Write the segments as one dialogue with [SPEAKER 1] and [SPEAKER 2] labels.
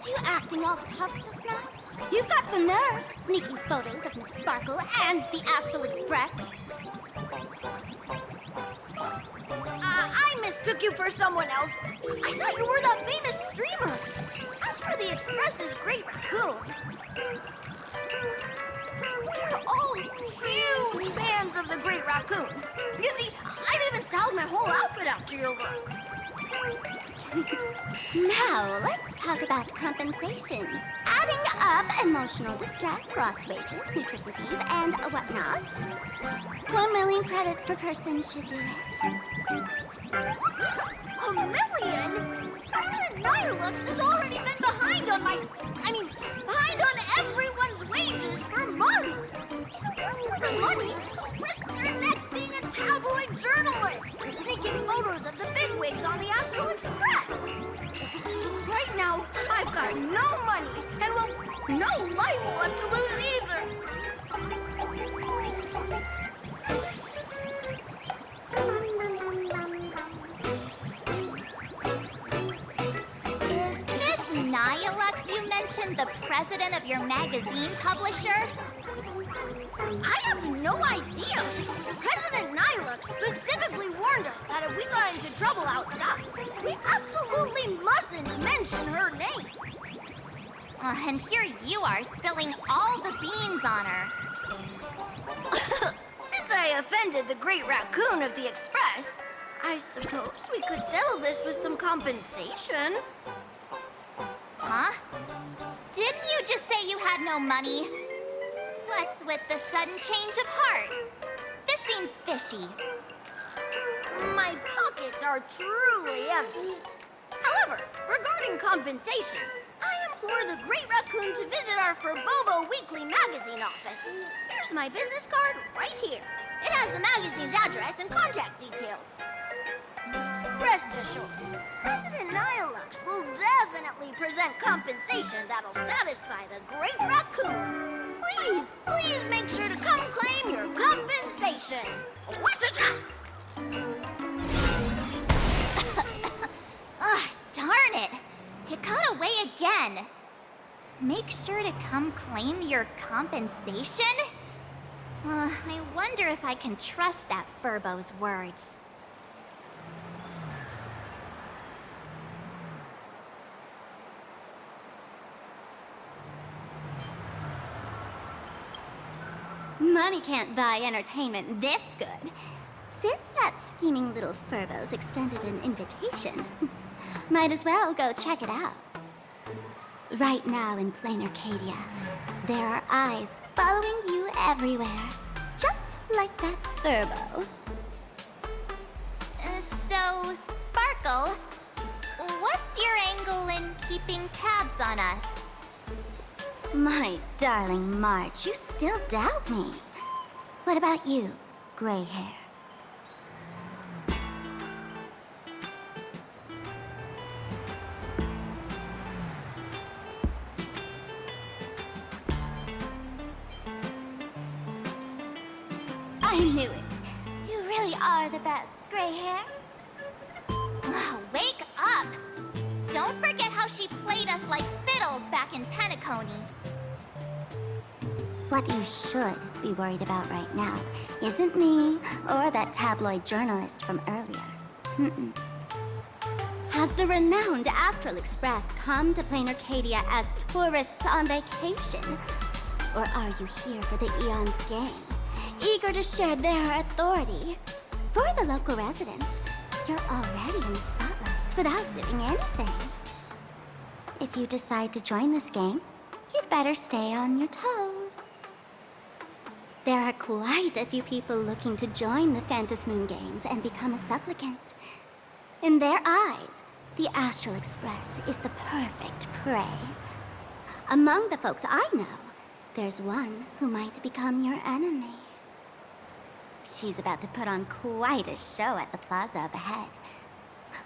[SPEAKER 1] you acting all tough just now? You've got some nerve, sneaking photos of Miss Sparkle and the Astral Express.
[SPEAKER 2] I mistook you for someone else. I thought you were that famous streamer. As for the Express's Great Raccoon, we're all huge fans of the Great Raccoon. You see, I've even styled my whole outfit after your look.
[SPEAKER 1] Now, let's talk about compensation. Adding up emotional distress, lost wages, nutrition fees, and whatnot. 1 million credits per person should do it.
[SPEAKER 2] $1 million? President Nihilux has already been behind on behind on everyone's wages for months. For money, risk your neck being a tabloid journalist, taking photos of the bigwigs on the Astral Express. Right now, I've got no money, and well, no life left to lose either.
[SPEAKER 1] Is this Nihilux you mentioned the president of your magazine publisher?
[SPEAKER 2] I have no idea. President Nihilux specifically warned us that if we got into trouble outside, we absolutely mustn't mention her name.
[SPEAKER 1] And here you are spilling all the beans on her.
[SPEAKER 2] Since I offended the Great Raccoon of the Express, I suppose we could settle this with some compensation.
[SPEAKER 1] Huh? Didn't you just say you had no money? What's with the sudden change of heart? This seems fishy.
[SPEAKER 2] My pockets are truly empty. However, regarding compensation, I implore the Great Raccoon to visit our Furbobo Weekly magazine office. Here's my business card right here. It has the magazine's address and contact details. Rest assured, President Nihilux will definitely present compensation that'll satisfy the Great Raccoon. Please make sure to come claim your compensation. What's it?
[SPEAKER 1] Ugh, darn it! It got away again. Make sure to come claim your compensation? I wonder if I can trust that Furbo's words. Money can't buy entertainment this good. Since that scheming little Furbo's extended an invitation, might as well go check it out. Right now in Planarcadia, there are eyes following you everywhere, just like that Furbo. So, Sparkle, what's your angle in keeping tabs on us? My darling March, you still doubt me. What about you, gray hair? I knew it. You really are the best, gray hair. Wake up! Don't forget how she played us like fiddles back in Penacony. What you should be worried about right now isn't me or that tabloid journalist from earlier. Has the renowned Astral Express come to Planarcadia as tourists on vacation? Or are you here for the Eon's game, eager to share their authority? For the local residents, you're already in the spotlight without doing anything. If you decide to join this game, you'd better stay on your toes. There are quite a few people looking to join the Phantasmoon Games and become a supplicant. In their eyes, the Astral Express is the perfect prey. Among the folks I know, there's one who might become your enemy. She's about to put on quite a show at the plaza up ahead.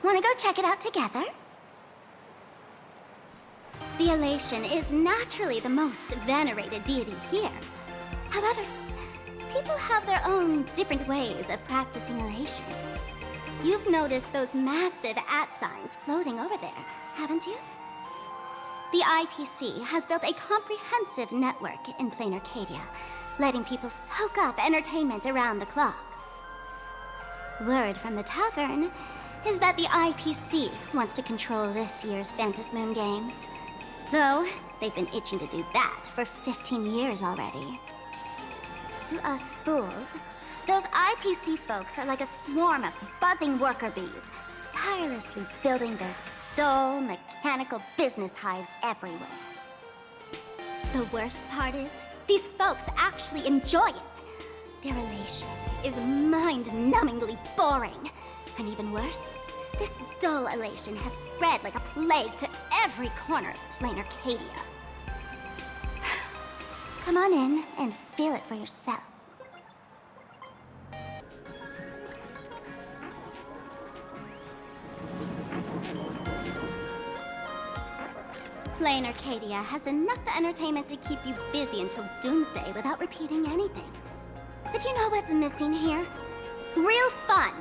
[SPEAKER 1] Wanna go check it out together? The Elation is naturally the most venerated deity here. However, people have their own different ways of practicing Elation. You've noticed those massive @ signs floating over there, haven't you? The IPC has built a comprehensive network in Planarcadia, letting people soak up entertainment around the clock. Word from the tavern is that the IPC wants to control this year's Phantasmoon Games. Though, they've been itching to do that for 15 years already. To us fools, those IPC folks are like a swarm of buzzing worker bees, tirelessly building their dull, mechanical business hives everywhere. The worst part is, these folks actually enjoy it. Their elation is mind-numbingly boring. And even worse, this dull elation has spread like a plague to every corner of Planarcadia. Come on in and feel it for yourself. Planarcadia has enough entertainment to keep you busy until doomsday without repeating anything. But you know what's missing here? Real fun!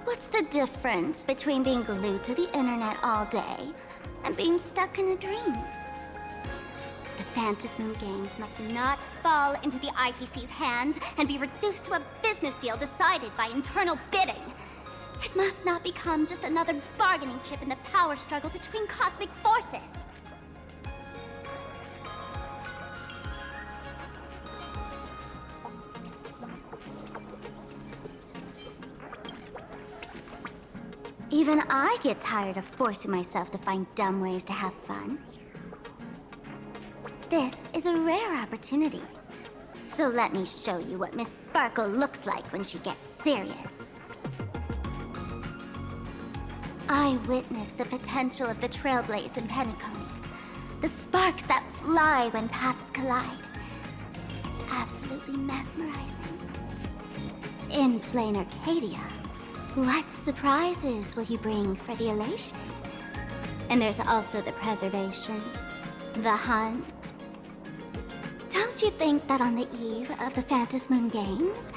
[SPEAKER 1] What's the difference between being glued to the internet all day and being stuck in a dream? The Phantasmoon Games must not fall into the IPC's hands and be reduced to a business deal decided by internal bidding. It must not become just another bargaining chip in the power struggle between cosmic forces. Even I get tired of forcing myself to find dumb ways to have fun. This is a rare opportunity. So let me show you what Miss Sparkle looks like when she gets serious. I witness the potential of the Trailblaze in Penacony. The sparks that fly when paths collide. It's absolutely mesmerizing. In Planarcadia, what surprises will you bring for the elation? And there's also the preservation, the hunt. Don't you think that on the eve of the Phantasmoon Games,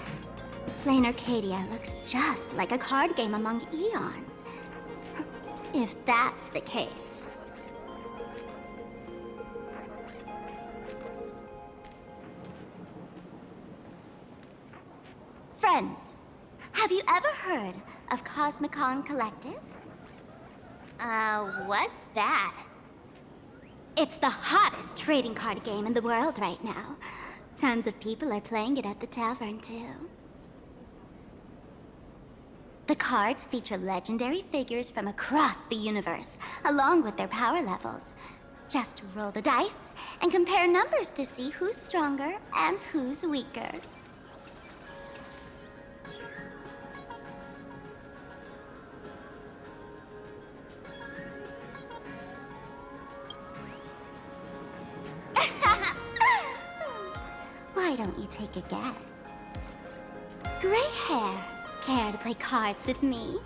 [SPEAKER 1] Planarcadia looks just like a card game among eons? If that's the case. Friends, have you ever heard of Cosmicon Collective?
[SPEAKER 2] What's that?
[SPEAKER 1] It's the hottest trading card game in the world right now. Tons of people are playing it at the tavern, too. The cards feature legendary figures from across the universe, along with their power levels. Just roll the dice and compare numbers to see who's stronger and who's weaker. Why don't you take a guess? Gray hair. Care to play cards with me?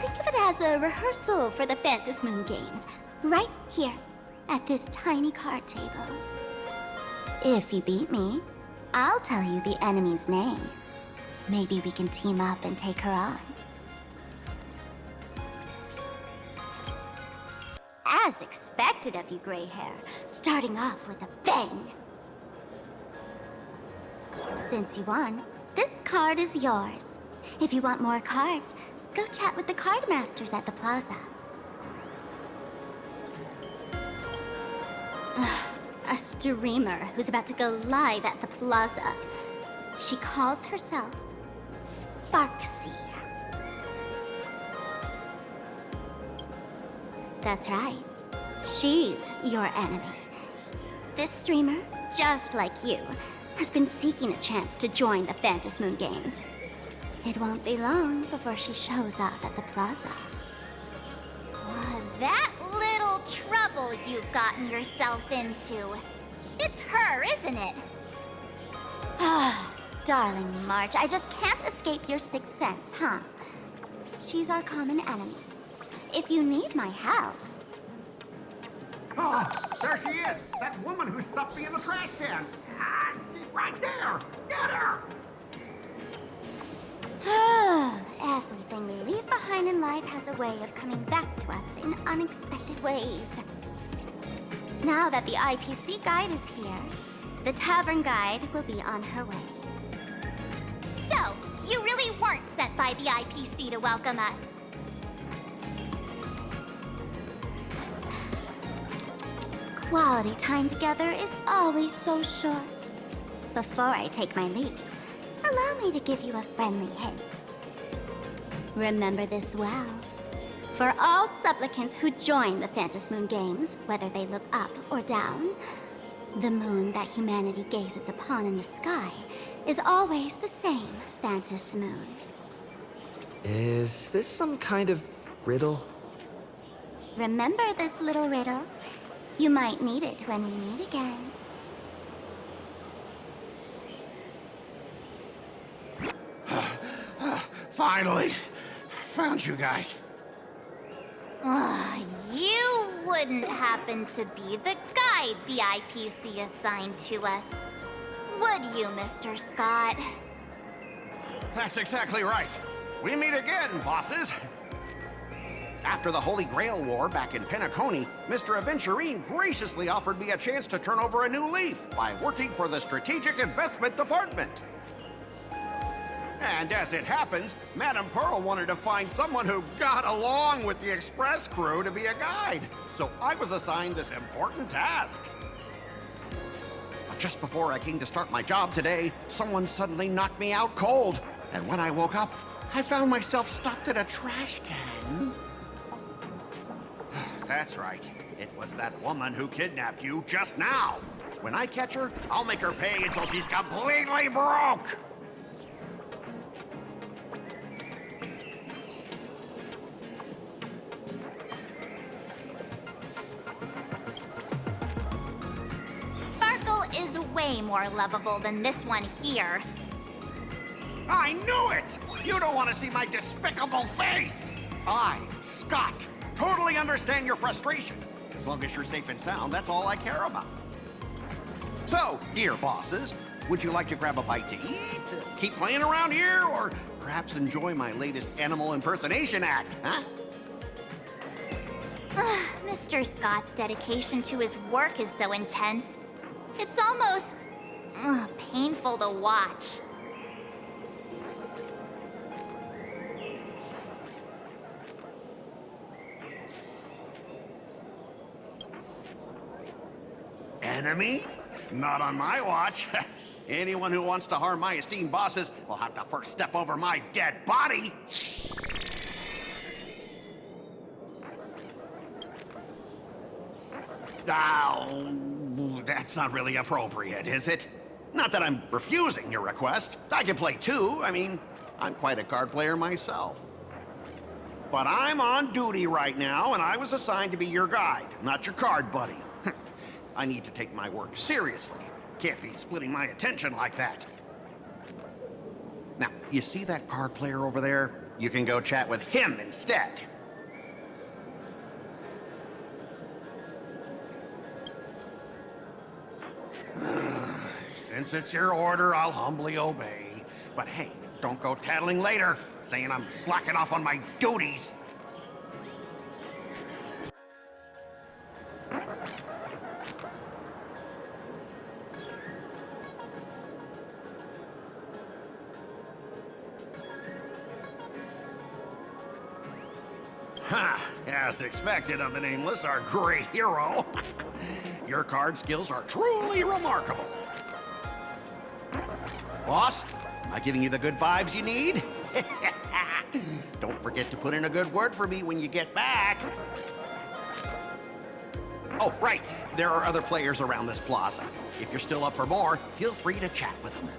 [SPEAKER 1] Think of it as a rehearsal for the Phantasmoon Games, right here, at this tiny card table. If you beat me, I'll tell you the enemy's name. Maybe we can team up and take her on. As expected of you, Gray Hair, starting off with a bang. Since you won, this card is yours. If you want more cards, go chat with the card masters at the plaza. A streamer who's about to go live at the plaza. She calls herself Sparksy. That's right. She's your enemy. This streamer, just like you, has been seeking a chance to join the Phantasmoon Games. It won't be long before she shows up at the plaza.
[SPEAKER 2] That little trouble you've gotten yourself into. It's her, isn't it?
[SPEAKER 1] Darling March, I just can't escape your sixth sense, huh? She's our common enemy. If you need my help...
[SPEAKER 3] Oh, there she is! That woman who stuffed me in the trash can! Ah, she's right there! Get her!
[SPEAKER 1] Everything we leave behind in life has a way of coming back to us in unexpected ways. Now that the IPC guide is here, the tavern guide will be on her way.
[SPEAKER 4] So, you really weren't sent by the IPC to welcome us.
[SPEAKER 1] Quality time together is always so short. Before I take my leave, allow me to give you a friendly hint. Remember this well. For all supplicants who join the Phantom Moon Games, whether they look up or down, the moon that humanity gazes upon in the sky is always the same Phantom Moon.
[SPEAKER 5] Is this some kind of riddle?
[SPEAKER 1] Remember this little riddle? You might need it when we meet again.
[SPEAKER 3] Finally, found you guys.
[SPEAKER 4] You wouldn't happen to be the guide the IPC assigned to us, would you, Mr. Scott?
[SPEAKER 3] That's exactly right. We meet again, bosses. After the Holy Grail War back in Penacony, Mr. Aventurine graciously offered me a chance to turn over a new leaf by working for the Strategic Investment Department. And as it happens, Madame Pearl wanted to find someone who got along with the Express crew to be a guide. So I was assigned this important task. But just before I came to start my job today, someone suddenly knocked me out cold. And when I woke up, I found myself stuffed in a trash can. That's right. It was that woman who kidnapped you just now. When I catch her, I'll make her pay until she's completely broke.
[SPEAKER 4] Sparkle is way more lovable than this one here.
[SPEAKER 3] I knew it! You don't want to see my despicable face! I, Scott, totally understand your frustration. As long as you're safe and sound, that's all I care about. So, dear bosses, would you like to grab a bite to eat, keep playing around here, or perhaps enjoy my latest animal impersonation act, huh?
[SPEAKER 4] Mr. Scott's dedication to his work is so intense. It's almost painful to watch.
[SPEAKER 3] Enemy? Not on my watch. Anyone who wants to harm my esteemed bosses will have to first step over my dead body. Oh, that's not really appropriate, is it? Not that I'm refusing your request. I can play too. I mean, I'm quite a card player myself. But I'm on duty right now, and I was assigned to be your guide, not your card buddy. I need to take my work seriously. Can't be splitting my attention like that. Now, you see that card player over there? You can go chat with him instead. Since it's your order, I'll humbly obey. But hey, don't go tattling later, saying I'm slacking off on my duties. Ha! As expected of the Nameless, our great hero. Your card skills are truly remarkable. Boss, am I giving you the good vibes you need? Don't forget to put in a good word for me when you get back. Oh, right. There are other players around this plaza. If you're still up for more, feel free to chat with them.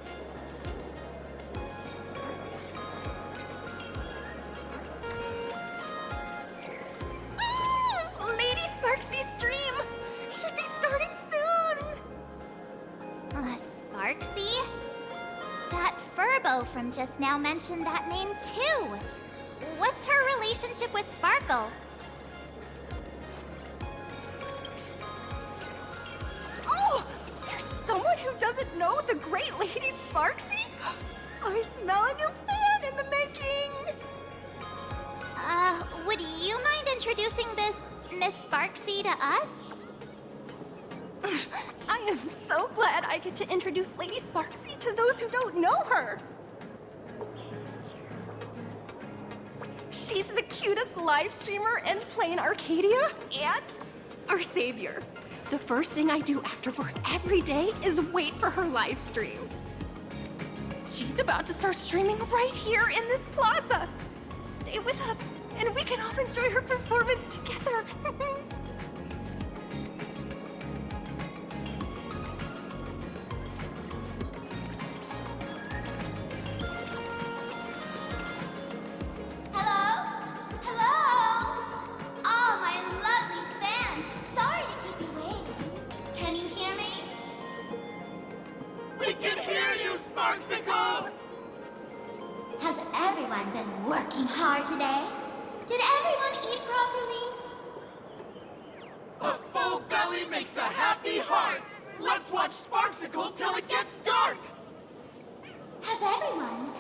[SPEAKER 2] Lady Sparksy's stream should be starting soon.
[SPEAKER 4] Sparksy? That Furbo from just now mentioned that name too. What's her relationship with Sparkle?
[SPEAKER 2] Oh, there's someone who doesn't know the great Lady Sparksy? I smell a new fan in the making.
[SPEAKER 4] Would you mind introducing this Miss Sparksy to us?
[SPEAKER 6] I am so glad I get to introduce Lady Sparksy to those who don't know her. She's the cutest live streamer in Planarcadia and our savior. The first thing I do after work every day is wait for her live stream. She's about to start streaming right here in this plaza. Stay with us, and we can all enjoy her performance together.
[SPEAKER 1] Has everyone been working hard today? Did everyone eat properly?
[SPEAKER 7] A full belly makes a happy heart! Let's watch Sparksicle till it gets dark!
[SPEAKER 1] Has everyone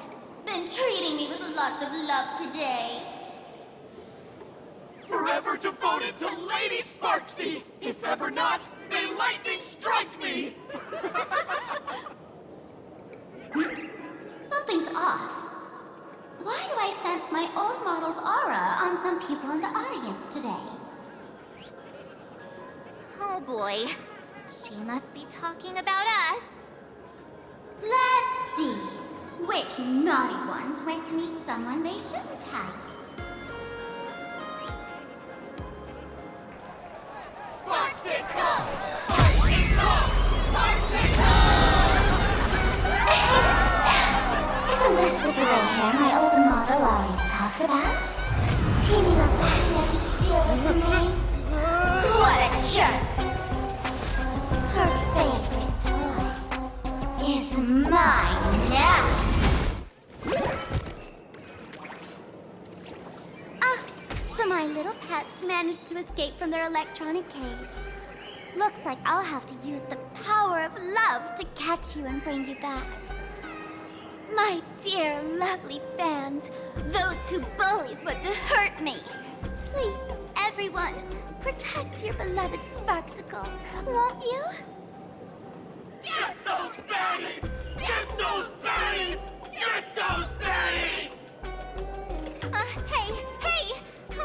[SPEAKER 1] been treating me with lots of love today?
[SPEAKER 7] Forever devoted to Lady Sparksy! If ever not, may lightning strike me!
[SPEAKER 1] Something's off. Why do I sense my old model's aura on some people in the audience today?
[SPEAKER 4] Oh boy. She must be talking about us.
[SPEAKER 1] Let's see. Which naughty ones went to meet someone they shouldn't have?
[SPEAKER 7] Sparksicle! Sparksicle! Sparksicle!
[SPEAKER 1] Isn't this the gray hair my old model always talks about? Teaming up with to deal with me? What a jerk! Her favorite toy is mine now! So my little pets managed to escape from their electronic cage. Looks like I'll have to use the power of love to catch you and bring you back. My dear, lovely fans, those two bullies want to hurt me. Please, everyone, protect your beloved Sparksicle, won't you?
[SPEAKER 7] Get those baddies! Get those baddies! Get those baddies!
[SPEAKER 4] Hey!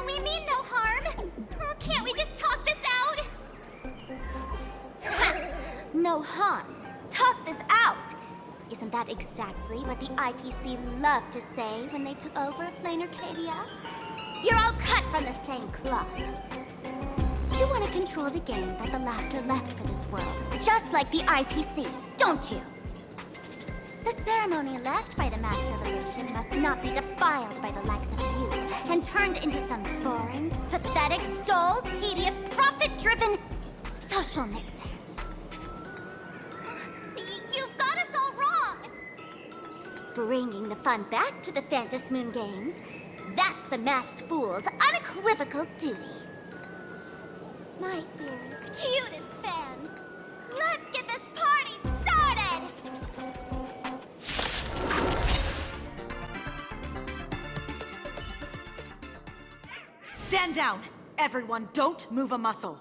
[SPEAKER 4] We mean no harm. Can't we just talk this out?
[SPEAKER 1] No harm. Talk this out. Isn't that exactly what the IPC loved to say when they took over Planarcadia? You're all cut from the same cloth. You want to control the game that the laughter left for this world, just like the IPC, don't you? The ceremony left by the Master of Illusion must not be defiled by the likes of you and turned into some boring, pathetic, dull, tedious, profit-driven social mixer.
[SPEAKER 4] You've got us all wrong.
[SPEAKER 1] Bringing the fun back to the Phantom Moon Games, that's the Masked Fool's unequivocal duty. My dearest, cutest fans, let's get this party started!
[SPEAKER 8] Stand down! Everyone, don't move a muscle.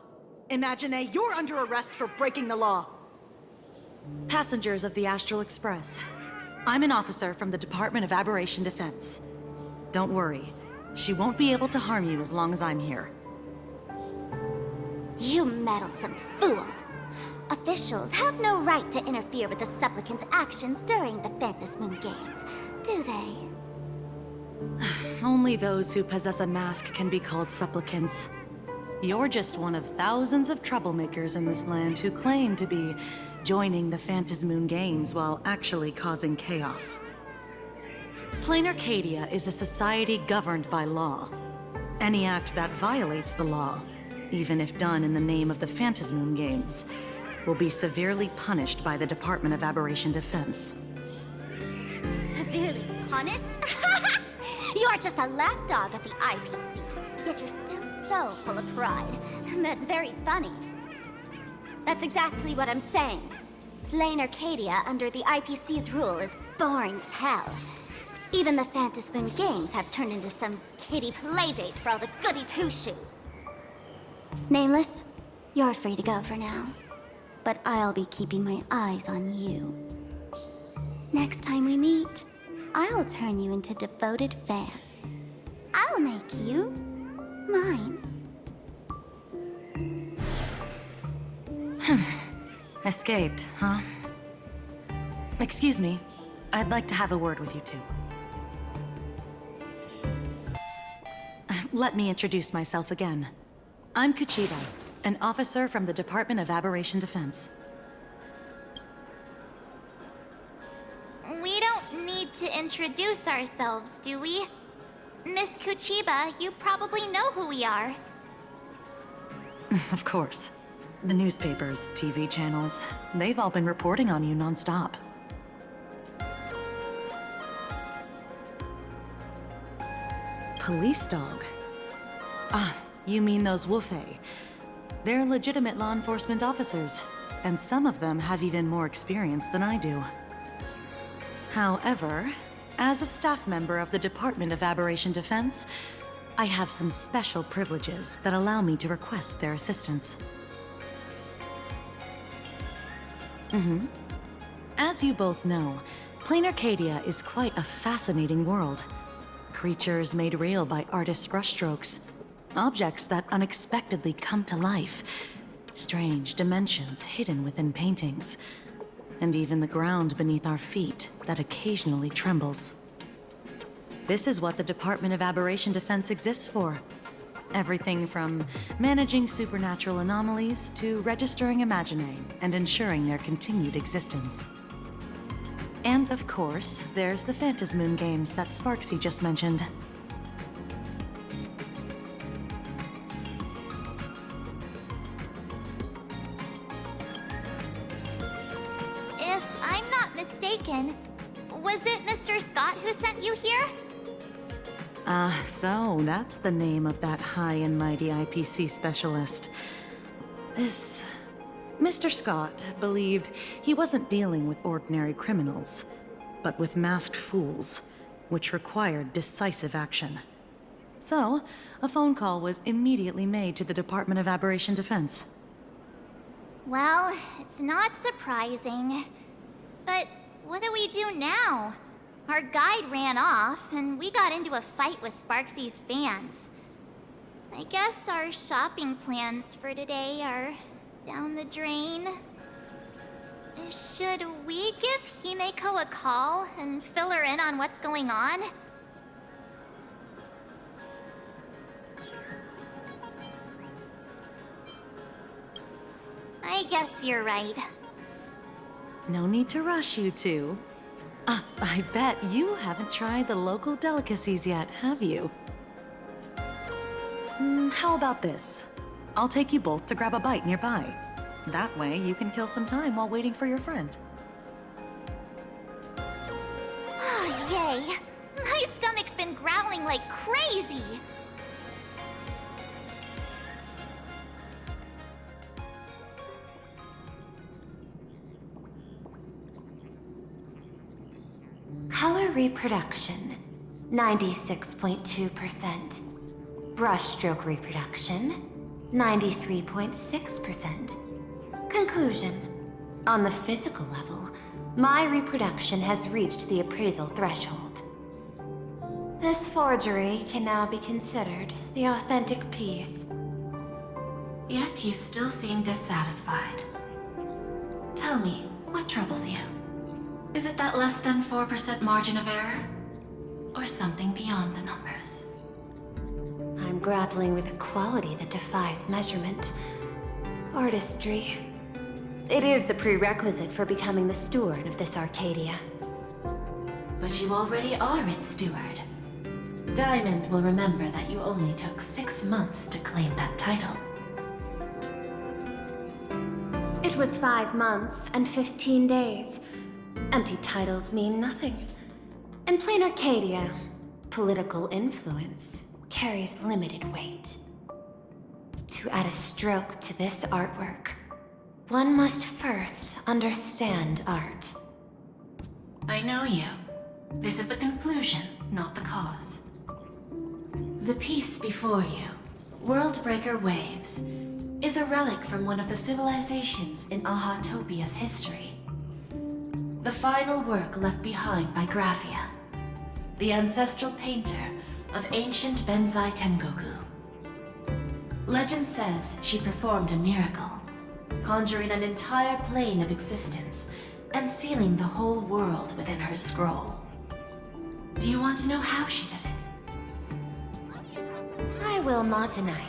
[SPEAKER 8] Imagine you're under arrest for breaking the law. Passengers of the Astral Express. I'm an officer from the Department of Aberration Defense. Don't worry. She won't be able to harm you as long as I'm here.
[SPEAKER 1] You meddlesome fool! Officials have no right to interfere with the supplicant's actions during the Phantom Moon Games, do they?
[SPEAKER 8] Only those who possess a mask can be called supplicants. You're just one of thousands of troublemakers in this land who claim to be joining the Phantom Moon Games while actually causing chaos. Planarcadia is a society governed by law. Any act that violates the law, even if done in the name of the Phantom Moon Games, will be severely punished by the Department of Aberration Defense.
[SPEAKER 1] Severely punished? You're just a lapdog of the IPC, yet you're still so full of pride. That's very funny. That's exactly what I'm saying. Planarcadia under the IPC's rule is boring as hell. Even the Phantom Moon Games have turned into some kiddie playdate for all the goody two-shoes. Nameless, you're free to go for now. but I'll be keeping my eyes on you. Next time we meet, I'll turn you into devoted fans. I'll make you mine.
[SPEAKER 8] Escaped, huh? Excuse me. I'd like to have a word with you two. Let me introduce myself again. I'm Kuchiba, an officer from the Department of Aberration Defense.
[SPEAKER 4] We don't need to introduce ourselves, do we? Miss Kuchiba, you probably know who we are.
[SPEAKER 8] Of course. The newspapers, TV channels, they've all been reporting on you nonstop. Police dog? Ah, you mean those Wufei. They're legitimate law enforcement officers, and some of them have even more experience than I do. However, as a staff member of the Department of Aberration Defense, I have some special privileges that allow me to request their assistance. As you both know, Planarcadia is quite a fascinating world. Creatures made real by artists' brushstrokes. Objects that unexpectedly come to life. Strange dimensions hidden within paintings. And even the ground beneath our feet that occasionally trembles. This is what the Department of Aberration Defense exists for. Everything from managing supernatural anomalies to registering Imaginae and ensuring their continued existence. And of course, there's the Phantasmoon games that Sparksy just mentioned.
[SPEAKER 4] If I'm not mistaken, was it Mr. Scott who sent you here?
[SPEAKER 8] So that's the name of that high and mighty IPC specialist. This... Mr. Scott believed he wasn't dealing with ordinary criminals, but with masked fools, which required decisive action. So, a phone call was immediately made to the Department of Aberration Defense.
[SPEAKER 4] Well, it's not surprising. But what do we do now? Our guide ran off, and we got into a fight with Sparksy's fans. I guess our shopping plans for today are down the drain. Should we give Himeko a call and fill her in on what's going on? I guess you're right.
[SPEAKER 8] No need to rush, you two. I bet you haven't tried the local delicacies yet, have you? How about this? I'll take you both to grab a bite nearby. That way, you can kill some time while waiting for your friend.
[SPEAKER 4] Oh, yay! My stomach's been growling like crazy!
[SPEAKER 9] Color reproduction, 96.2%. Brushstroke reproduction, 93.6%. Conclusion. On the physical level, my reproduction has reached the appraisal threshold. This forgery can now be considered the authentic piece.
[SPEAKER 10] Yet you still seem dissatisfied. Tell me, what troubles you? Is it that less than 4% margin of error? Or something beyond the numbers?
[SPEAKER 9] I'm grappling with a quality that defies measurement. Artistry. It is the prerequisite for becoming the steward of this Arcadia.
[SPEAKER 10] But you already are its steward. Diamond will remember that you only took 6 months to claim that title.
[SPEAKER 9] It was 5 months and 15 days. Empty titles mean nothing. In Planarcadia, political influence carries limited weight. To add a stroke to this artwork, one must first understand art.
[SPEAKER 10] I know you. This is the conclusion, not the cause. The piece before you, Worldbreaker Waves, is a relic from one of the civilizations in Ahatopia's history. The final work left behind by Graphia, the ancestral painter of ancient Benzai Tengoku. Legend says she performed a miracle, conjuring an entire plane of existence and sealing the whole world within her scroll. Do you want to know how she did it?
[SPEAKER 9] I will not deny it.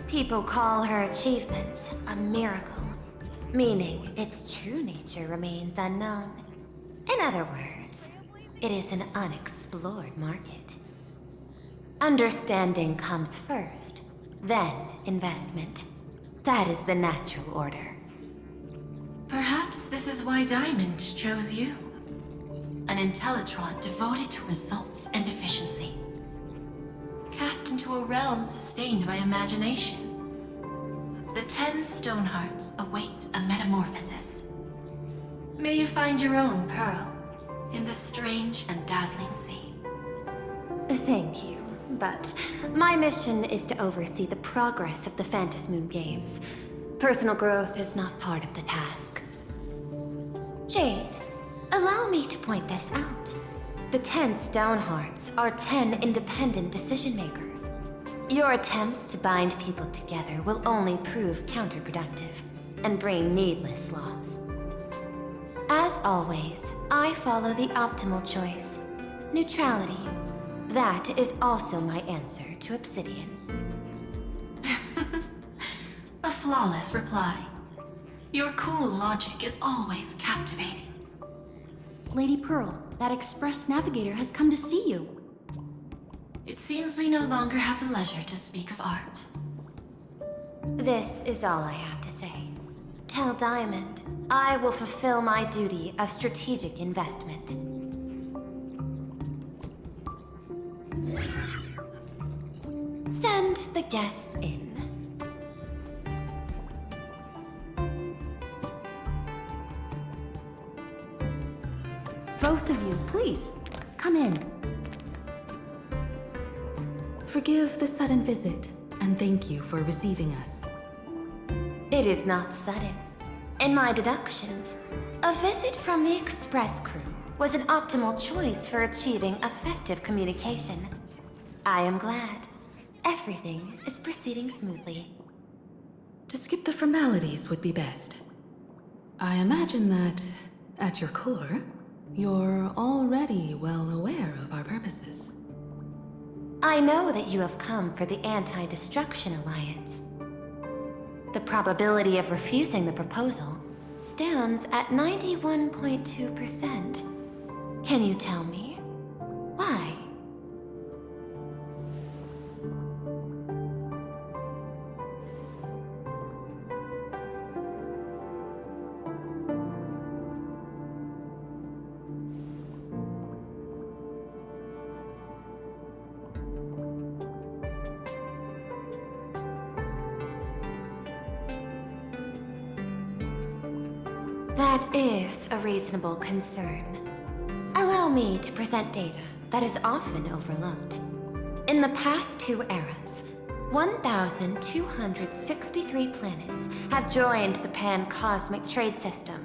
[SPEAKER 9] People call her achievements a miracle, meaning its true nature remains unknown. In other words, it is an unexplored market. Understanding comes first, then investment. That is the natural order.
[SPEAKER 10] Perhaps this is why Diamond chose you. An Intellitron devoted to results and efficiency. Cast into a realm sustained by imagination. The 10 Stonehearts await a metamorphosis. May you find your own pearl in this strange and dazzling sea.
[SPEAKER 9] Thank you, but my mission is to oversee the progress of the Phantasmoon Games. Personal growth is not part of the task. Jade, allow me to point this out. The 10 Stonehearts are 10 independent decision-makers. Your attempts to bind people together will only prove counterproductive and bring needless loss. As always, I follow the optimal choice. Neutrality. That is also my answer to Obsidian.
[SPEAKER 10] A flawless reply. Your cool logic is always captivating.
[SPEAKER 11] Lady Pearl, that Express Navigator has come to see you.
[SPEAKER 10] It seems we no longer have the leisure to speak of art.
[SPEAKER 9] This is all I have to say. Tell Diamond, I will fulfill my duty of strategic investment. Send the guests in.
[SPEAKER 11] Both of you, please, come in. Forgive the sudden visit, and thank you for receiving us.
[SPEAKER 9] It is not sudden. In my deductions, a visit from the Express crew was an optimal choice for achieving effective communication. I am glad. Everything is proceeding smoothly.
[SPEAKER 11] To skip the formalities would be best. I imagine that, at your core, you're already well aware of our purposes.
[SPEAKER 9] I know that you have come for the Anti-Destruction Alliance. The probability of refusing the proposal stands at 91.2%. Can you tell me why? That is a reasonable concern. Allow me to present data that is often overlooked. In the past 2 eras, 1,263 planets have joined the Pan-Cosmic Trade System,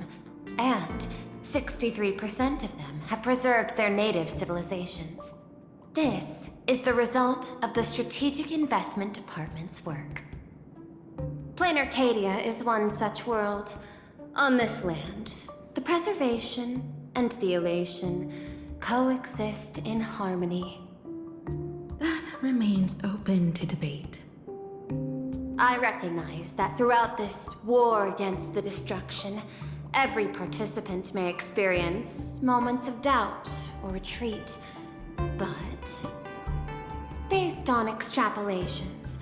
[SPEAKER 9] and 63% of them have preserved their native civilizations. This is the result of the Strategic Investment Department's work. Planarcadia is one such world. On this land, the preservation and the elation coexist in harmony.
[SPEAKER 11] That remains open to debate.
[SPEAKER 9] I recognize that throughout this war against the destruction, every participant may experience moments of doubt or retreat. But, based on extrapolations,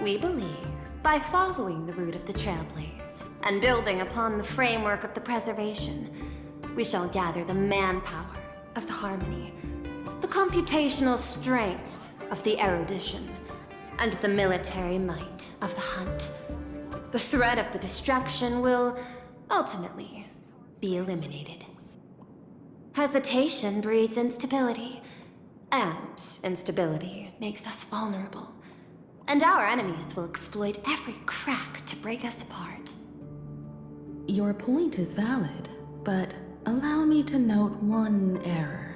[SPEAKER 9] we believe by following the route of the Trailblaze and building upon the framework of the preservation, we shall gather the manpower of the harmony, the computational strength of the erudition, and the military might of the hunt. The threat of the destruction will ultimately be eliminated. Hesitation breeds instability, and instability makes us vulnerable. And our enemies will exploit every crack to break us apart.
[SPEAKER 11] Your point is valid, but allow me to note one error.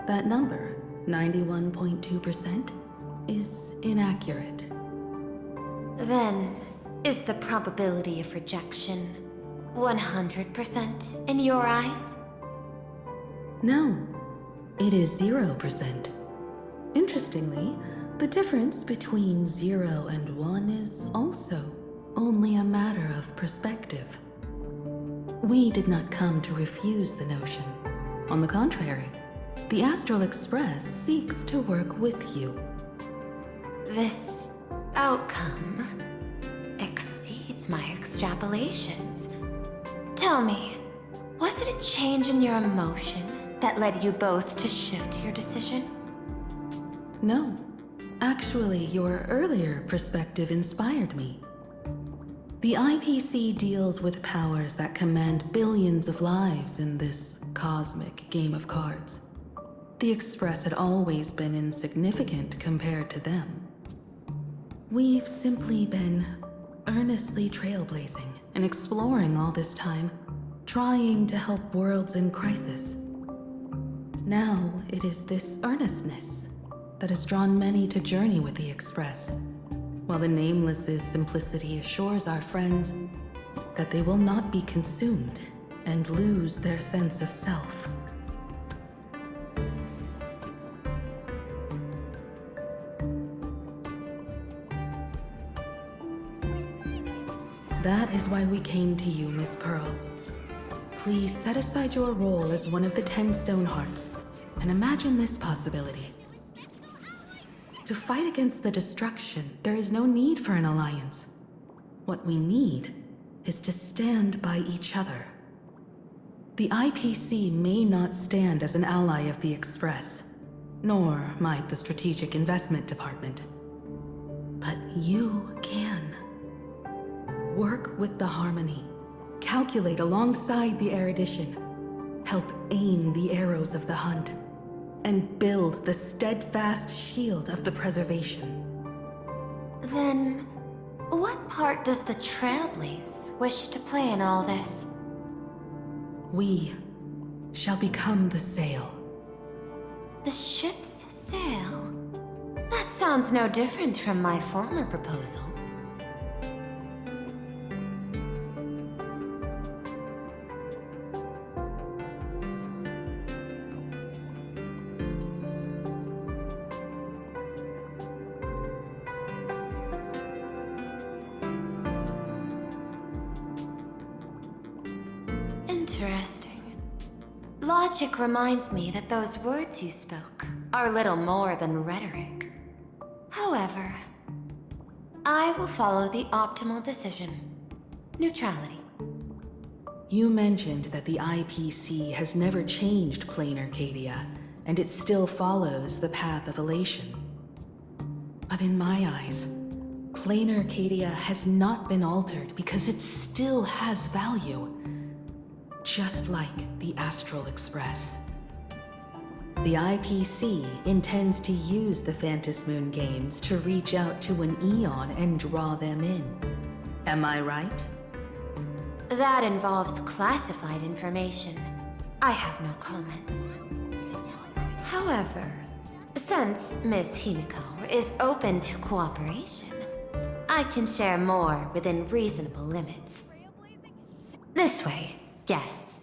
[SPEAKER 11] That number, 91.2%, is inaccurate.
[SPEAKER 9] Then, is the probability of rejection 100% in your eyes?
[SPEAKER 11] No, it is 0%. Interestingly, the difference between 0 and 1 is also only a matter of perspective. We did not come to refuse the notion. On the contrary, the Astral Express seeks to work with you.
[SPEAKER 9] This outcome exceeds my extrapolations. Tell me, was it a change in your emotion that led you both to shift your decision?
[SPEAKER 11] No. Actually, your earlier perspective inspired me. The IPC deals with powers that command billions of lives in this cosmic game of cards. The Express had always been insignificant compared to them. We've simply been earnestly trailblazing and exploring all this time, trying to help worlds in crisis. Now it is this earnestness that has drawn many to journey with the Express, while the Nameless's simplicity assures our friends that they will not be consumed and lose their sense of self. That is why we came to you, Miss Pearl. Please set aside your role as one of the 10 Stonehearts and imagine this possibility. To fight against the destruction, there is no need for an alliance. What we need is to stand by each other. The IPC may not stand as an ally of the Express, nor might the Strategic Investment Department. But you can. Work with the Harmony. Calculate alongside the erudition. Help aim the arrows of the hunt. And build the steadfast shield of the preservation.
[SPEAKER 9] Then, what part does the Trailblaze wish to play in all this?
[SPEAKER 11] We shall become the sail.
[SPEAKER 9] The ship's sail? That sounds no different from my former proposal. Interesting. Logic reminds me that those words you spoke are little more than rhetoric. However, I will follow the optimal decision. Neutrality.
[SPEAKER 11] You mentioned that the IPC has never changed Planarcadia, and it still follows the path of elation. But in my eyes, Planarcadia has not been altered because it still has value. Just like the Astral Express. The IPC intends to use the Phantasmoon games to reach out to an Eon and draw them in. Am I right?
[SPEAKER 9] That involves classified information. I have no comments. However, since Miss Himiko is open to cooperation, I can share more within reasonable limits. This way. Yes.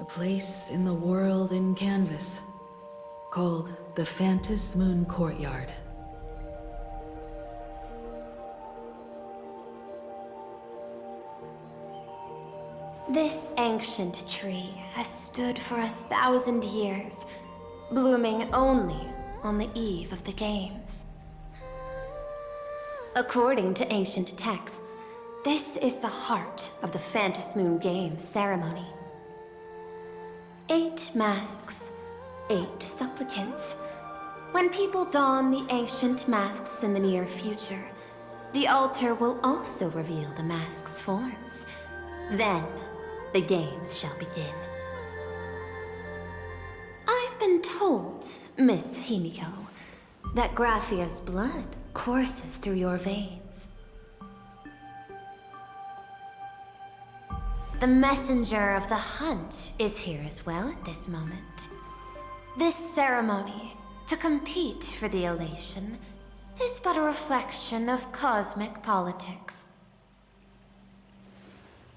[SPEAKER 11] A place in the world in canvas, called the Phantasmoon Courtyard.
[SPEAKER 9] This ancient tree has stood for 1,000 years, blooming only on the eve of the games. According to ancient texts, this is the heart of the Phantasmoon Games ceremony. 8 masks, 8 supplicants. When people don the ancient masks in the near future, the altar will also reveal the mask's forms. Then, the games shall begin. I've been told, Miss Himiko, that Graphia's blood courses through your veins. The messenger of the hunt is here as well at this moment. This ceremony, to compete for the elation, is but a reflection of cosmic politics.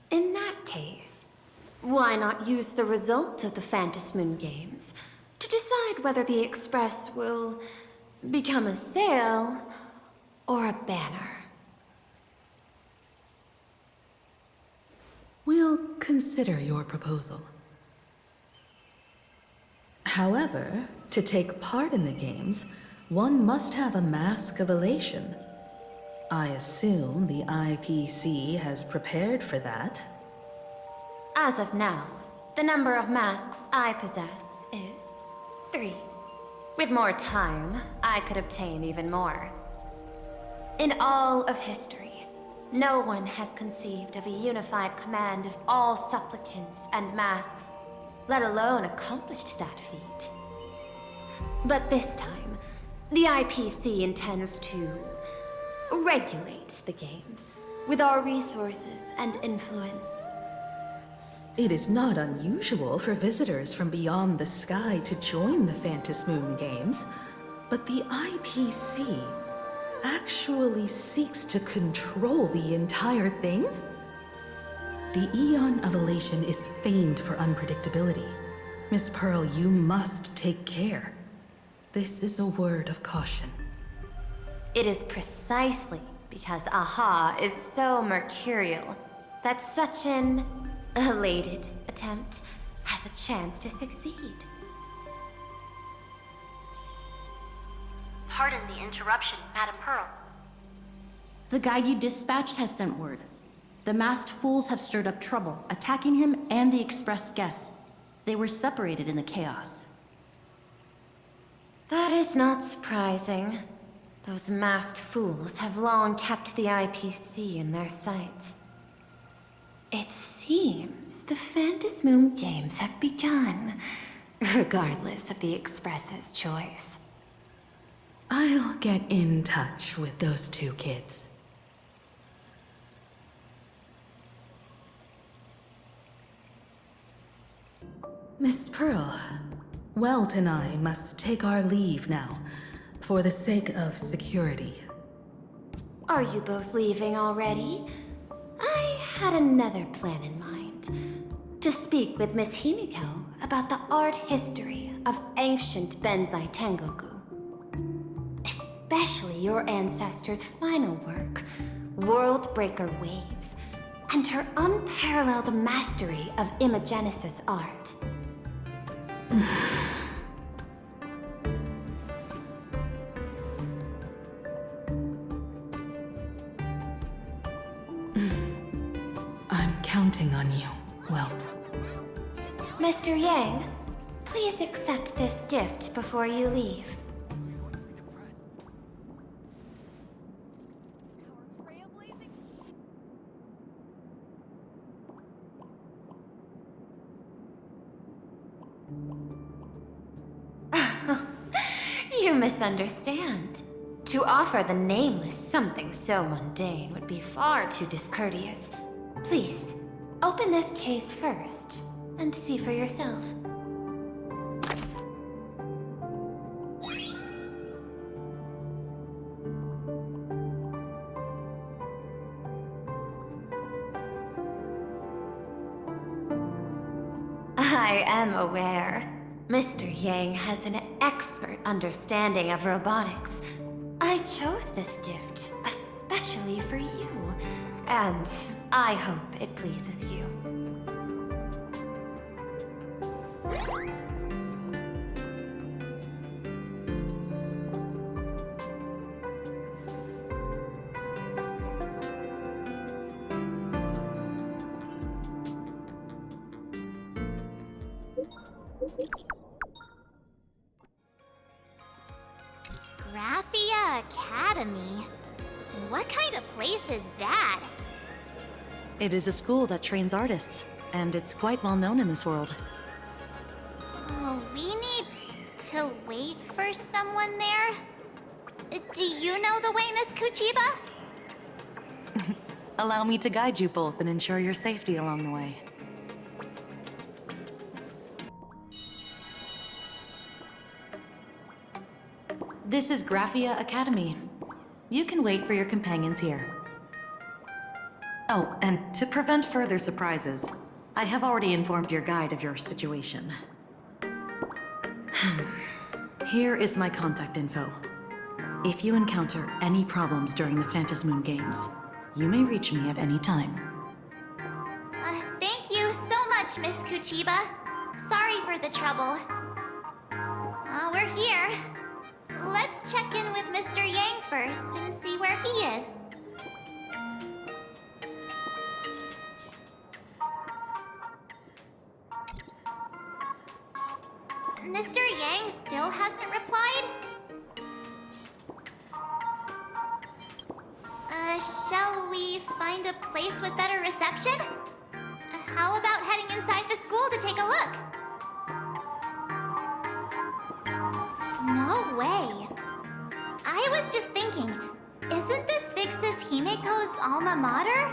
[SPEAKER 9] In that case, why not use the result of the Phantasmoon Games to decide whether the Express will become a sail or a banner?
[SPEAKER 11] We'll consider your proposal. However, to take part in the games, one must have a mask of elation. I assume the IPC has prepared for that.
[SPEAKER 9] As of now, the number of masks I possess is 3. With more time, I could obtain even more. In all of history, no one has conceived of a unified command of all supplicants and masks, let alone accomplished that feat. But this time, the IPC intends to regulate the games with our resources and influence.
[SPEAKER 11] It is not unusual for visitors from beyond the sky to join the Phantasmoon Games, but the IPC actually seeks to control the entire thing? The Eon of Elation is famed for unpredictability. Miss Pearl, you must take care. This is a word of caution.
[SPEAKER 9] It is precisely because Aha is so mercurial that such an elated attempt has a chance to succeed.
[SPEAKER 12] Pardon the interruption, Madam Pearl.
[SPEAKER 13] The guide you dispatched has sent word. The masked fools have stirred up trouble, attacking him and the express guests. They were separated in the chaos.
[SPEAKER 9] That is not surprising. Those masked fools have long kept the IPC in their sights. It seems the Phantasmoon Games have begun, regardless of the Express's choice.
[SPEAKER 11] I'll get in touch with those 2 kids. Miss Pearl, Welt and I must take our leave now, for the sake of security.
[SPEAKER 9] Are you both leaving already? I had another plan in mind. To speak with Miss Himiko about the art history of ancient Benzai Tengoku. Especially your ancestors' final work, Worldbreaker Waves, and her unparalleled mastery of imagenesis art.
[SPEAKER 11] I'm counting on you, Welt.
[SPEAKER 9] Mr. Yang, please accept this gift before you leave. You misunderstand. To offer the Nameless something so mundane would be far too discourteous. Please, open this case first, and see for yourself. I am aware. Mr. Yang has an expert understanding of robotics. I chose this gift especially for you, and I hope it pleases you.
[SPEAKER 4] Academy? What kind of place is that?
[SPEAKER 8] It is a school that trains artists, and it's quite well known in this world.
[SPEAKER 4] Oh, we need to wait for someone there? Do you know the way, Miss Kuchiba?
[SPEAKER 8] Allow me to guide you both and ensure your safety along the way. This is Graphia Academy. You can wait for your companions here. Oh, and to prevent further surprises, I have already informed your guide of your situation. Here is my contact info. If you encounter any problems during the Phantasmoon Games, you may reach me at any time.
[SPEAKER 4] Thank you so much, Miss Kuchiba. Sorry for the trouble. We're here. Let's check in with Mr. Yang first and see where he is. Mr. Yang still hasn't replied? Shall we find a place with better reception? How about heading inside the school to take a look? No way. I was just thinking, isn't this Vix's Himeko's alma mater?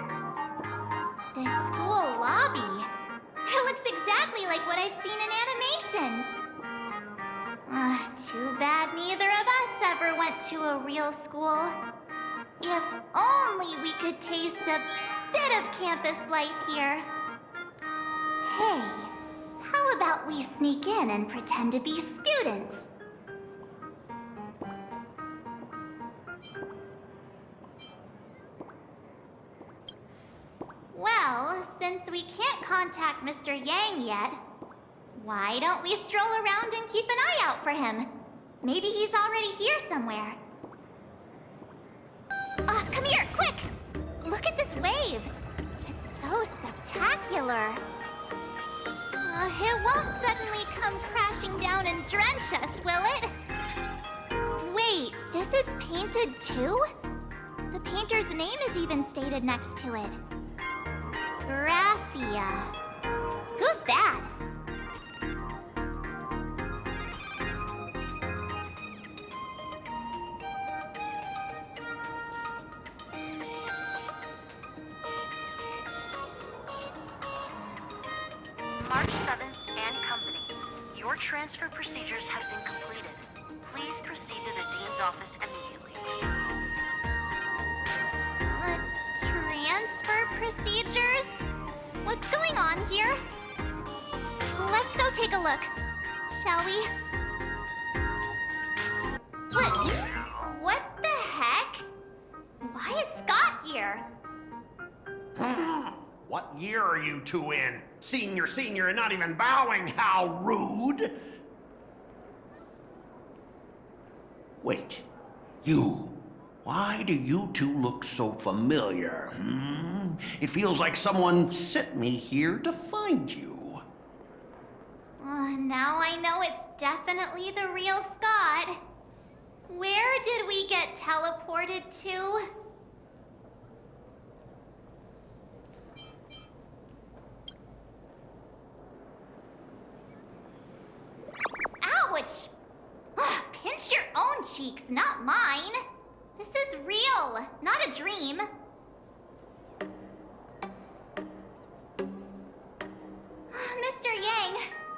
[SPEAKER 4] This school lobby. It looks exactly like what I've seen in animations. Too bad neither of us ever went to a real school. If only we could taste a bit of campus life here. Hey, how about we sneak in and pretend to be students? Well, since we can't contact Mr. Yang yet, why don't we stroll around and keep an eye out for him? Maybe he's already here somewhere. Come here, quick! Look at this wave. It's so spectacular. It won't suddenly come crashing down and drench us, will it? Wait, this is painted too? The painter's name is even stated next to it. Graphia. Who's that?
[SPEAKER 12] March 7th and Company. Your transfer procedures have been completed. Please proceed to the Dean's office immediately.
[SPEAKER 4] Transfer procedures? What's going on here? Let's go take a look, shall we? What the heck? Why is Scott here?
[SPEAKER 3] What year are you two in? Senior, and not even bowing. How rude! Wait, you. Why do you two look so familiar? It feels like someone sent me here to find you.
[SPEAKER 4] Now I know it's definitely the real Scott. Where did we get teleported to? Ouch! Pinch your own cheeks, not mine. This is real, not a dream. Mr. Yang,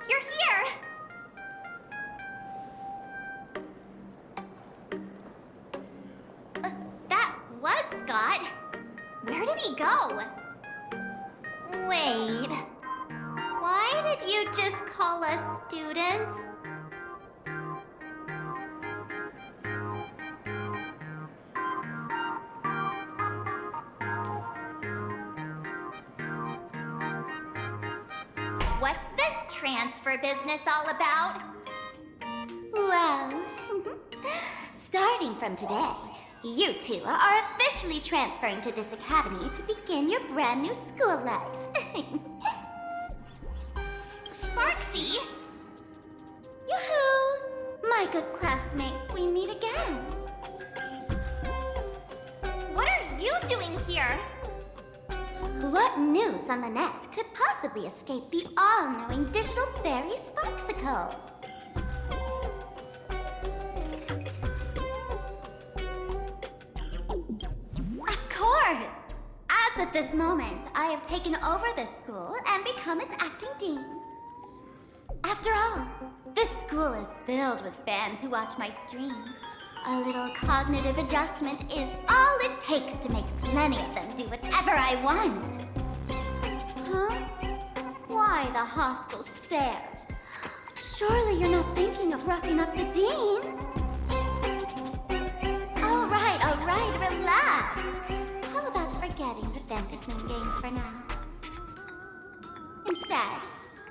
[SPEAKER 4] you're here. That was Scott. Where did he go? Wait. Why did you just call us students? What's this transfer business all about?
[SPEAKER 1] Well, starting from today, you two are officially transferring to this academy to begin your brand new school life.
[SPEAKER 4] Sparksy?
[SPEAKER 1] Yoo-hoo! My good classmates, we meet again.
[SPEAKER 4] doing here?
[SPEAKER 1] What news on the net could possibly escape the all-knowing digital fairy Sparksicle? Of course! As of this moment, I have taken over this school and become its acting dean. After all, this school is filled with fans who watch my streams. A little cognitive adjustment is all it takes to make plenty of them do whatever I want. Huh? Why the hostile stares? Surely you're not thinking of roughing up the dean? All right, relax. How about forgetting the Fantasmoon games for now? Instead,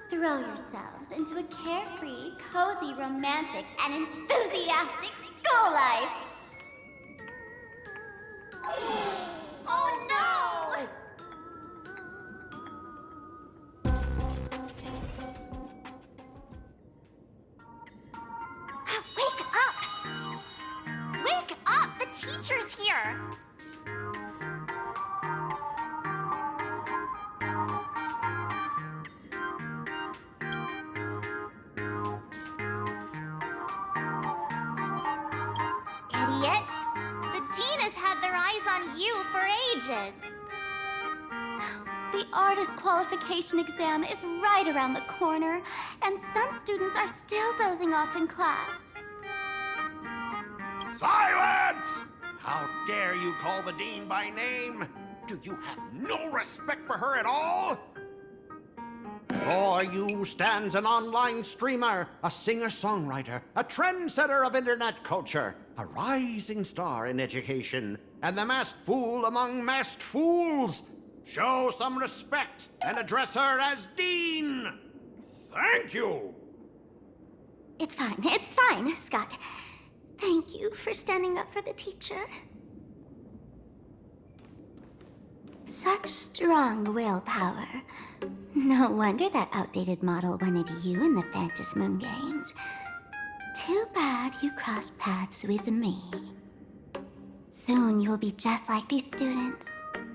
[SPEAKER 1] throw yourselves into a carefree, cozy, romantic, and enthusiastic school life!
[SPEAKER 2] Oh no!
[SPEAKER 4] Wake up! Wake up! The teacher's here! Idiot! The dean has had their eyes on you for ages.
[SPEAKER 1] The artist qualification exam is right around the corner, and some students are still dozing off in class.
[SPEAKER 3] Silence! How dare you call the dean by name? Do you have no respect for her at all? Before you stands an online streamer, a singer-songwriter, a trendsetter of internet culture, a rising star in education, and the masked fool among masked fools. Show some respect and address her as Dean. Thank you.
[SPEAKER 1] It's fine, Scott. Thank you for standing up for the teacher. Such strong willpower. No wonder that outdated model wanted you in the Fantasmoon games. Too bad you crossed paths with me. Soon you will be just like these students.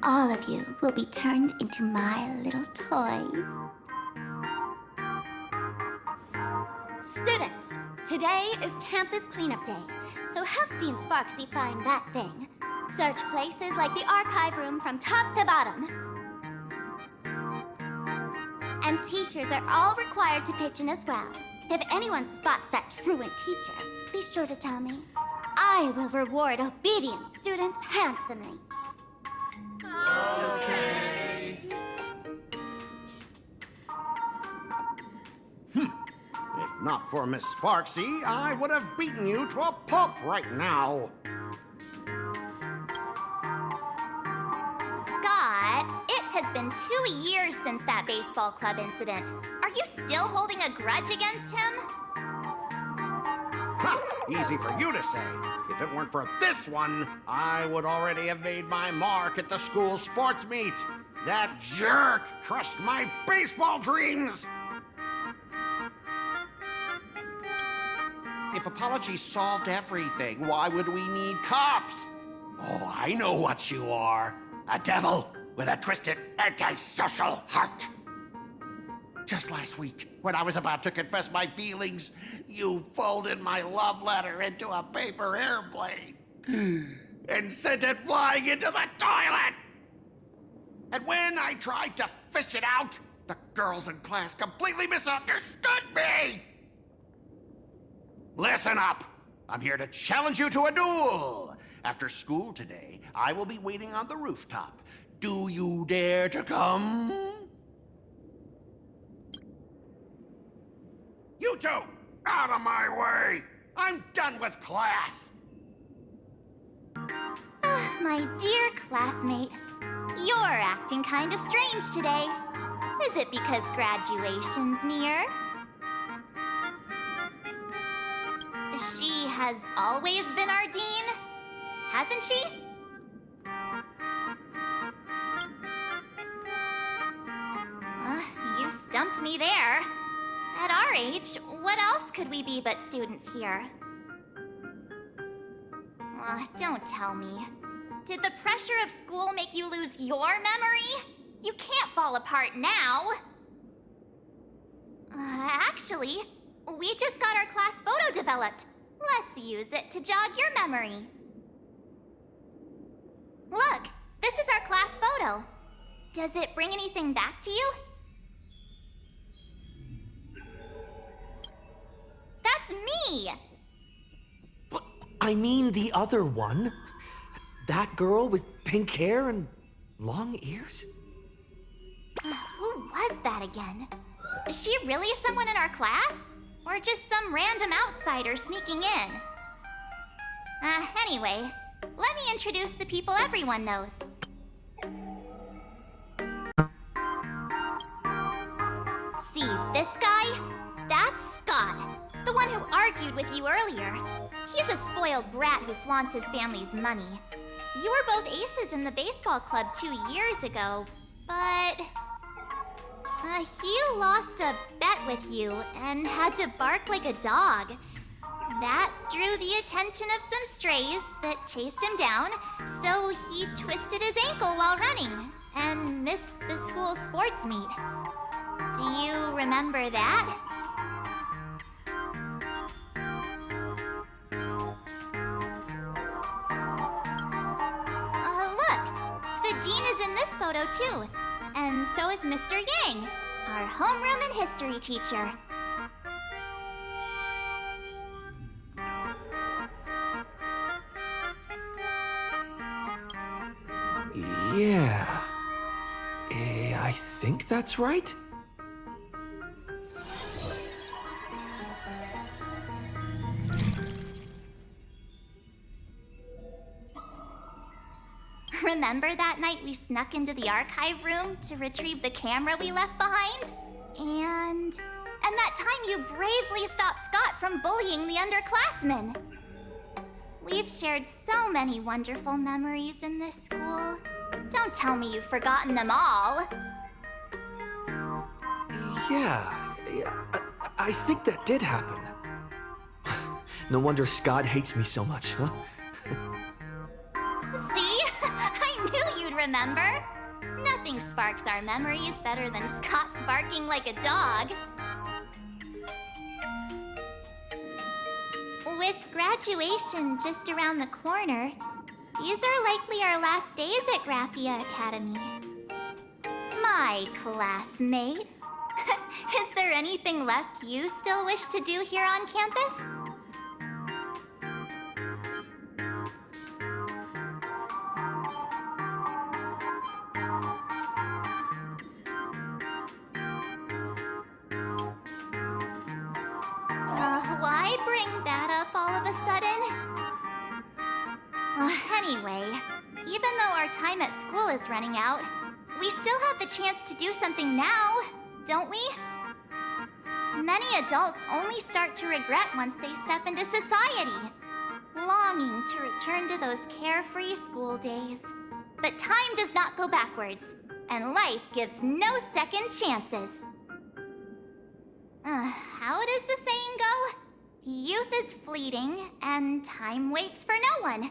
[SPEAKER 1] All of you will be turned into my little toys. Students, today is campus cleanup day, so help Dean Sparksy find that thing. Search places like the archive room from top to bottom. And teachers are all required to pitch in as well. If anyone spots that truant teacher, be sure to tell me. I will reward obedient students handsomely.
[SPEAKER 7] Okay.
[SPEAKER 3] If not for Miss Sparksy, I would have beaten you to a pulp right now.
[SPEAKER 4] Scott, it has been 2 years since that baseball club incident. Are you still holding a grudge against him?
[SPEAKER 3] Ha! Easy for you to say. If it weren't for this one, I would already have made my mark at the school sports meet. That jerk crushed my baseball dreams! If apologies solved everything, why would we need cops? Oh, I know what you are. A devil with a twisted, antisocial heart. Just last week, when I was about to confess my feelings, you folded my love letter into a paper airplane and sent it flying into the toilet. And when I tried to fish it out, the girls in class completely misunderstood me. Listen up. I'm here to challenge you to a duel. After school today, I will be waiting on the rooftop. Do you dare to come? You two, out of my way! I'm done with class!
[SPEAKER 4] My dear classmate, you're acting kinda strange today. Is it because graduation's near? She has always been our dean, hasn't she? You stumped me there. At our age, what else could we be but students here? Don't tell me. Did the pressure of school make you lose your memory? You can't fall apart now. Actually, we just got our class photo developed. Let's use it to jog your memory. Look, this is our class photo. Does it bring anything back to you? That's me!
[SPEAKER 5] But I mean the other one. That girl with pink hair and long ears?
[SPEAKER 4] Who was that again? Is she really someone in our class? Or just some random outsider sneaking in? Anyway, let me introduce the people everyone knows. See this guy? That's Scott, the one who argued with you earlier. He's a spoiled brat who flaunts his family's money. You were both aces in the baseball club 2 years ago, but... he lost a bet with you and had to bark like a dog. That drew the attention of some strays that chased him down, so he twisted his ankle while running and missed the school sports meet. Do you remember that? Look! The dean is in this photo too, and so is Mr. Yang, our homeroom and history teacher.
[SPEAKER 5] Yeah. I think that's right.
[SPEAKER 4] Remember that night we snuck into the archive room to retrieve the camera we left behind? And that time you bravely stopped Scott from bullying the underclassmen. We've shared so many wonderful memories in this school. Don't tell me you've forgotten them all.
[SPEAKER 5] Yeah, I think that did happen. No wonder Scott hates me so much, huh?
[SPEAKER 4] See? I knew you'd remember. Nothing sparks our memories better than Scott's barking like a dog. With graduation just around the corner, these are likely our last days at Graphia Academy. My classmate. Is there anything left you still wish to do here on campus? Why bring that up all of a sudden? Anyway, even though our time at school is running out, we still have the chance to do something now, don't we? Many adults only start to regret once they step into society, longing to return to those carefree school days. But time does not go backwards, and life gives no second chances. How does the saying go? Youth is fleeting, and time waits for no one.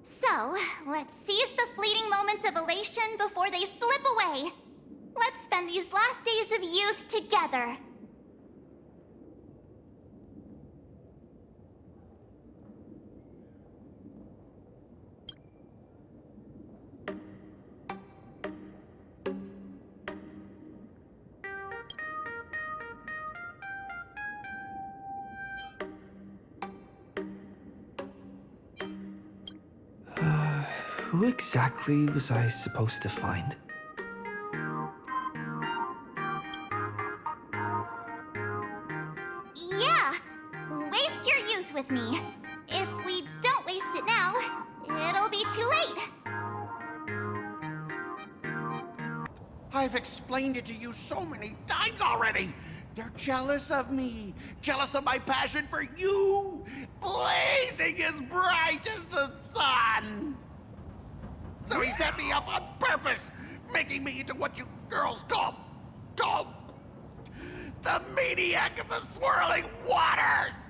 [SPEAKER 4] So, let's seize the fleeting moments of elation before they slip away. Let's spend these last days of youth together.
[SPEAKER 5] Who exactly was I supposed to find?
[SPEAKER 4] Yeah! Waste your youth with me. If we don't waste it now, it'll be too late.
[SPEAKER 3] I've explained it to you so many times already. They're jealous of me, jealous of my passion for you, blazing as bright as the sun. So he set me up on purpose, making me into what you girls call the maniac of the swirling waters.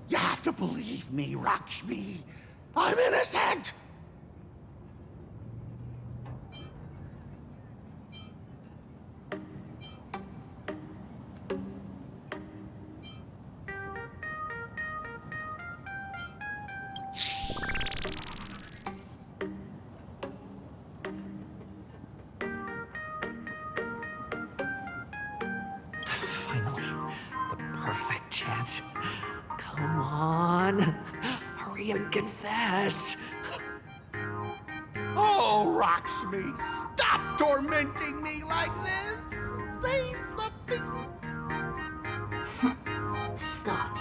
[SPEAKER 3] You have to believe me, Lakshmi. I'm innocent.
[SPEAKER 5] Come on. Hurry and confess.
[SPEAKER 3] Oh, Rocksmith, stop tormenting me like this. Say something.
[SPEAKER 9] Scott,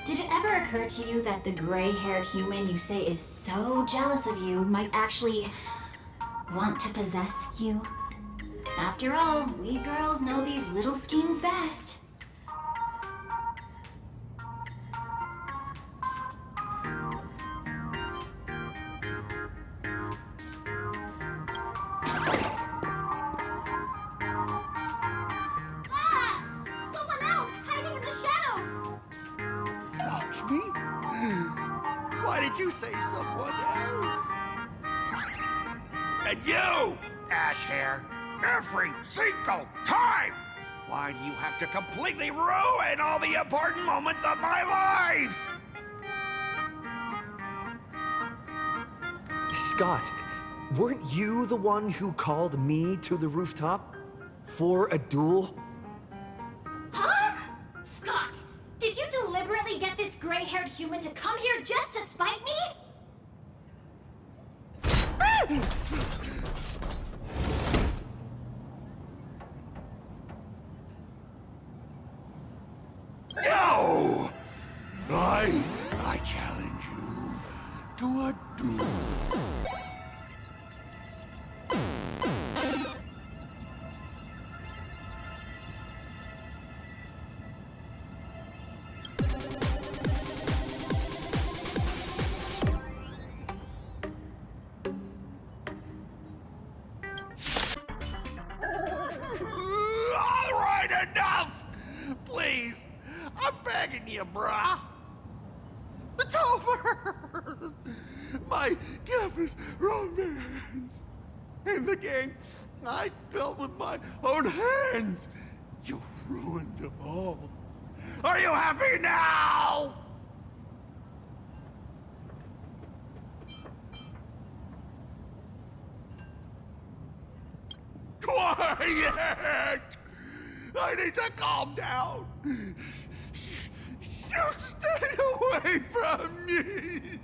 [SPEAKER 9] did it ever occur to you that the gray-haired human you say is so jealous of you might actually want to possess you? After all, we girls know these little schemes best.
[SPEAKER 2] Someone else hiding in the shadows!
[SPEAKER 3] Lakshmi? Why did you say someone else? And you, Ash Hair, every single time! Why do you have to completely ruin all the important moments of my life?
[SPEAKER 5] Scott, weren't you the one who called me to the rooftop? For a duel?
[SPEAKER 2] Huh? Scott, did you deliberately get this gray-haired human to come here just to spite me?
[SPEAKER 3] No! I challenge you to a duel. All right, enough! Please, I'm begging you, brah. It's over! My campus romance and the game I built with my own hands. You ruined them all. Are you happy now? Quiet! I need to calm down. You stay away from me!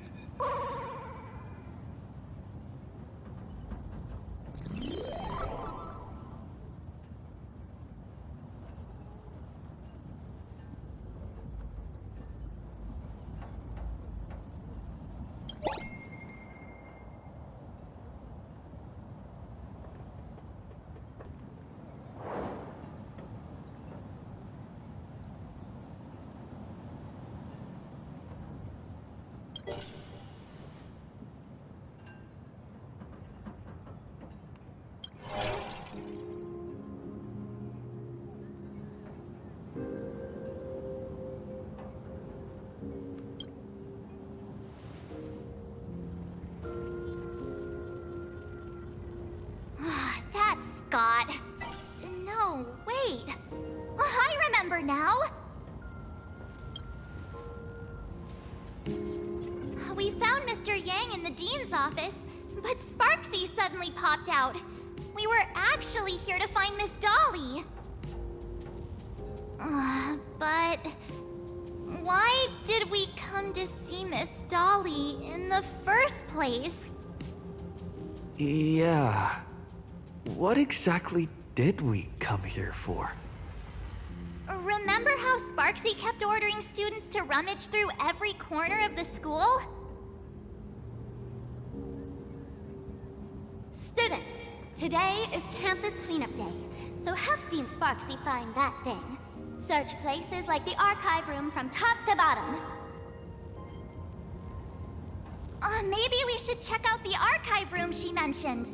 [SPEAKER 4] That's Scott. No, wait. I remember now. We found Mr. Yang in the dean's office, but Sparksy suddenly popped out. We were actually here to find Miss Dolly. But why did we come to see Miss Dolly in the first place?
[SPEAKER 5] Yeah. What exactly did we come here for?
[SPEAKER 4] Remember how Sparksy kept ordering students to rummage through every corner of the school?
[SPEAKER 1] Students, today is campus cleanup day, so help Dean Sparksy find that thing. Search places like the archive room from top to bottom.
[SPEAKER 4] Maybe we should check out the archive room she mentioned.